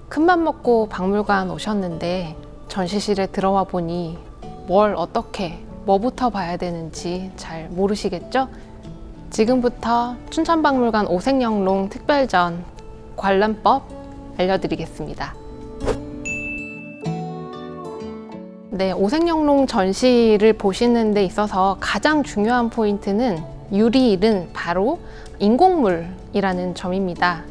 큰맘 먹고 박물관 오셨는데 전시실에 들어와 보니 뭘 어떻게 뭐부터 봐야 되는지 잘 모르시겠죠? 지금부터 춘천박물관 오색영롱 특별전 관람법 알려드리겠습니다. 네, 오색영롱 전시를 보시는 데 있어서 가장 중요한 포인트는 유리일은 바로 인공물이라는 점입니다.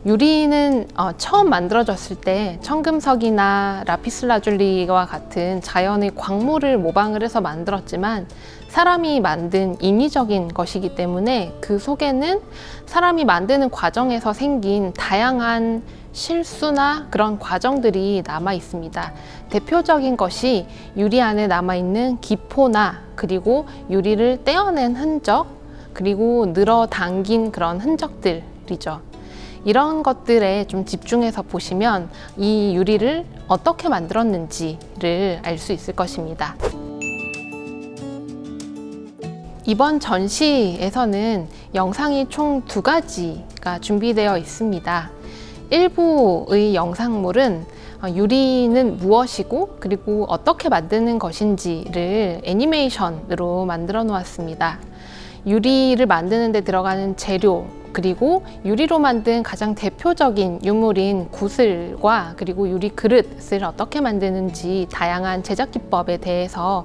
유리는 처음 만들어졌을 때 청금석이나 라피슬라줄리와 같은 자연의 광물을 모방을 해서 만들었지만 사람이 만든 인위적인 것이기 때문에 그 속에는 사람이 만드는 과정에서 생긴 다양한 실수나 그런 과정들이 남아 있습니다. 대표적인 것이 유리 안에 남아있는 기포나 그리고 유리를 떼어낸 흔적, 그리고 늘어 당긴 그런 흔적들이죠. 이런 것들에 좀 집중해서 보시면 이 유리를 어떻게 만들었는지를 알 수 있을 것입니다. 이번 전시에서는 영상이 총 2가지가 준비되어 있습니다. 일부의 영상물은 유리는 무엇이고 그리고 어떻게 만드는 것인지를 애니메이션으로 만들어 놓았습니다. 유리를 만드는 데 들어가는 재료, 그리고 유리로 만든 가장 대표적인 유물인 구슬과 그리고 유리 그릇을 어떻게 만드는지 다양한 제작 기법에 대해서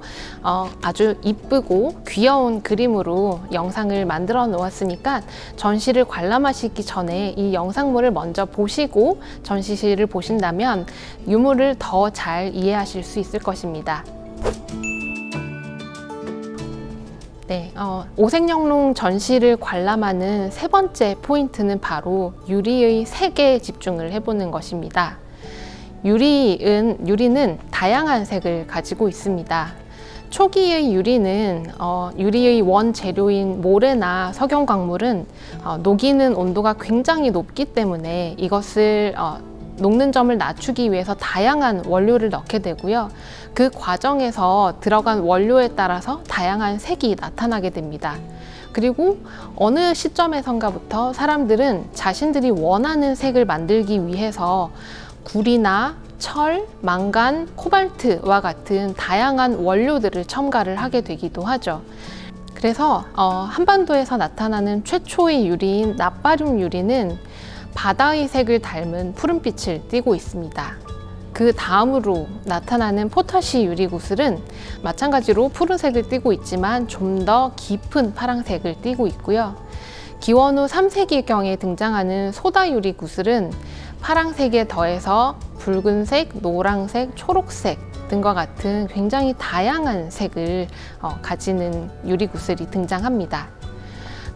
아주 이쁘고 귀여운 그림으로 영상을 만들어 놓았으니까 전시를 관람하시기 전에 이 영상물을 먼저 보시고 전시실을 보신다면 유물을 더 잘 이해하실 수 있을 것입니다. 네, 오색영롱 전시를 관람하는 3번째 포인트는 바로 유리의 색에 집중을 해보는 것입니다. 유리는 다양한 색을 가지고 있습니다. 초기의 유리는 유리의 원재료인 모래나 석영광물은 녹이는 온도가 굉장히 높기 때문에 이것을 녹는 점을 낮추기 위해서 다양한 원료를 넣게 되고요. 그 과정에서 들어간 원료에 따라서 다양한 색이 나타나게 됩니다. 그리고 어느 시점에선가부터 사람들은 자신들이 원하는 색을 만들기 위해서 구리나 철, 망간, 코발트와 같은 다양한 원료들을 첨가를 하게 되기도 하죠. 그래서 한반도에서 나타나는 최초의 유리인 나빠륨 유리는 바다의 색을 닮은 푸른빛을 띠고 있습니다. 그 다음으로 나타나는 포타시 유리구슬은 마찬가지로 푸른색을 띠고 있지만 좀 더 깊은 파란색을 띠고 있고요. 기원 후 3세기경에 등장하는 소다 유리구슬은 파란색에 더해서 붉은색, 노란색, 초록색 등과 같은 굉장히 다양한 색을 가지는 유리구슬이 등장합니다.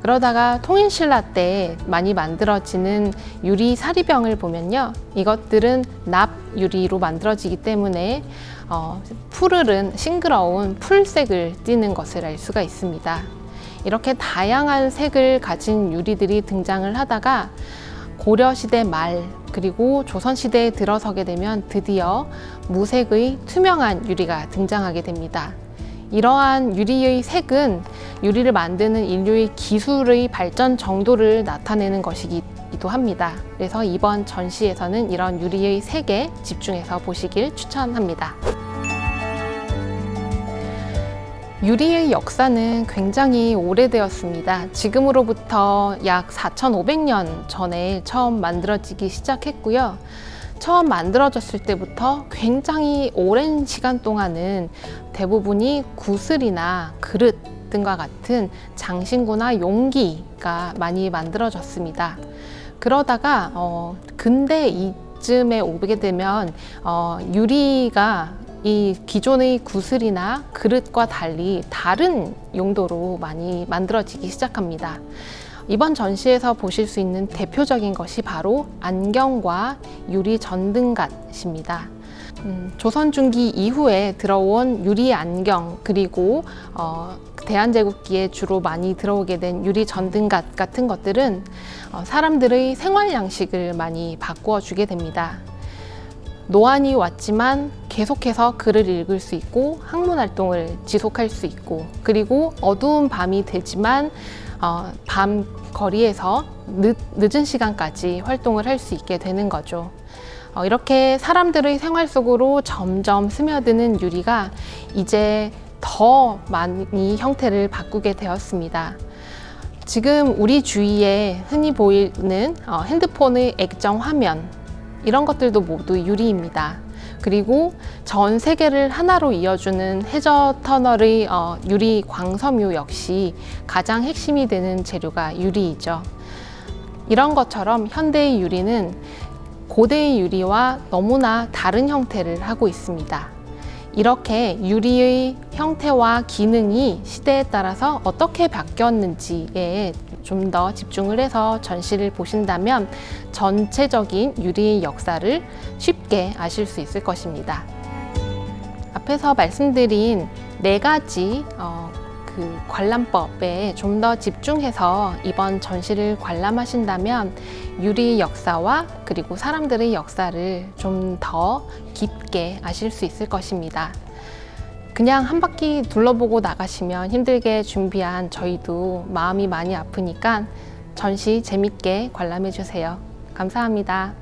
그러다가 통일신라 때 많이 만들어지는 유리 사리병을 보면요, 이것들은 납 유리로 만들어지기 때문에 푸르른 싱그러운 풀색을 띠는 것을 알 수가 있습니다. 이렇게 다양한 색을 가진 유리들이 등장을 하다가 고려시대 말 그리고 조선시대에 들어서게 되면 드디어 무색의 투명한 유리가 등장하게 됩니다. 이러한 유리의 색은 유리를 만드는 인류의 기술의 발전 정도를 나타내는 것이기도 합니다. 그래서 이번 전시에서는 이런 유리의 색에 집중해서 보시길 추천합니다. 유리의 역사는 굉장히 오래되었습니다. 지금으로부터 약 4,500년 전에 처음 만들어지기 시작했고요. 처음 만들어졌을 때부터 굉장히 오랜 시간 동안은 대부분이 구슬이나 그릇 등과 같은 장신구나 용기가 많이 만들어졌습니다. 그러다가 근대 이쯤에 오게 되면 유리가 이 기존의 구슬이나 그릇과 달리 다른 용도로 많이 만들어지기 시작합니다. 이번 전시에서 보실 수 있는 대표적인 것이 바로 안경과 유리 전등갓입니다. 조선 중기 이후에 들어온 유리 안경, 그리고 대한제국기에 주로 많이 들어오게 된 유리 전등갓 같은 것들은 사람들의 생활 양식을 많이 바꾸어 주게 됩니다. 노안이 왔지만 계속해서 글을 읽을 수 있고 학문 활동을 지속할 수 있고, 그리고 어두운 밤이 되지만 밤 거리에서 늦은 시간까지 활동을 할 수 있게 되는 거죠. 이렇게 사람들의 생활 속으로 점점 스며드는 유리가 이제 더 많이 형태를 바꾸게 되었습니다. 지금 우리 주위에 흔히 보이는 핸드폰의 액정 화면, 이런 것들도 모두 유리입니다. 그리고 전 세계를 하나로 이어주는 해저 터널의 유리 광섬유 역시 가장 핵심이 되는 재료가 유리이죠. 이런 것처럼 현대의 유리는 고대의 유리와 너무나 다른 형태를 하고 있습니다. 이렇게 유리의 형태와 기능이 시대에 따라서 어떻게 바뀌었는지에 좀 더 집중을 해서 전시를 보신다면 전체적인 유리의 역사를 쉽게 아실 수 있을 것입니다. 앞에서 말씀드린 4가지 그 관람법에 좀 더 집중해서 이번 전시를 관람하신다면 유리의 역사와 그리고 사람들의 역사를 좀 더 깊게 아실 수 있을 것입니다. 그냥 한 바퀴 둘러보고 나가시면 힘들게 준비한 저희도 마음이 많이 아프니까 전시 재밌게 관람해 주세요. 감사합니다.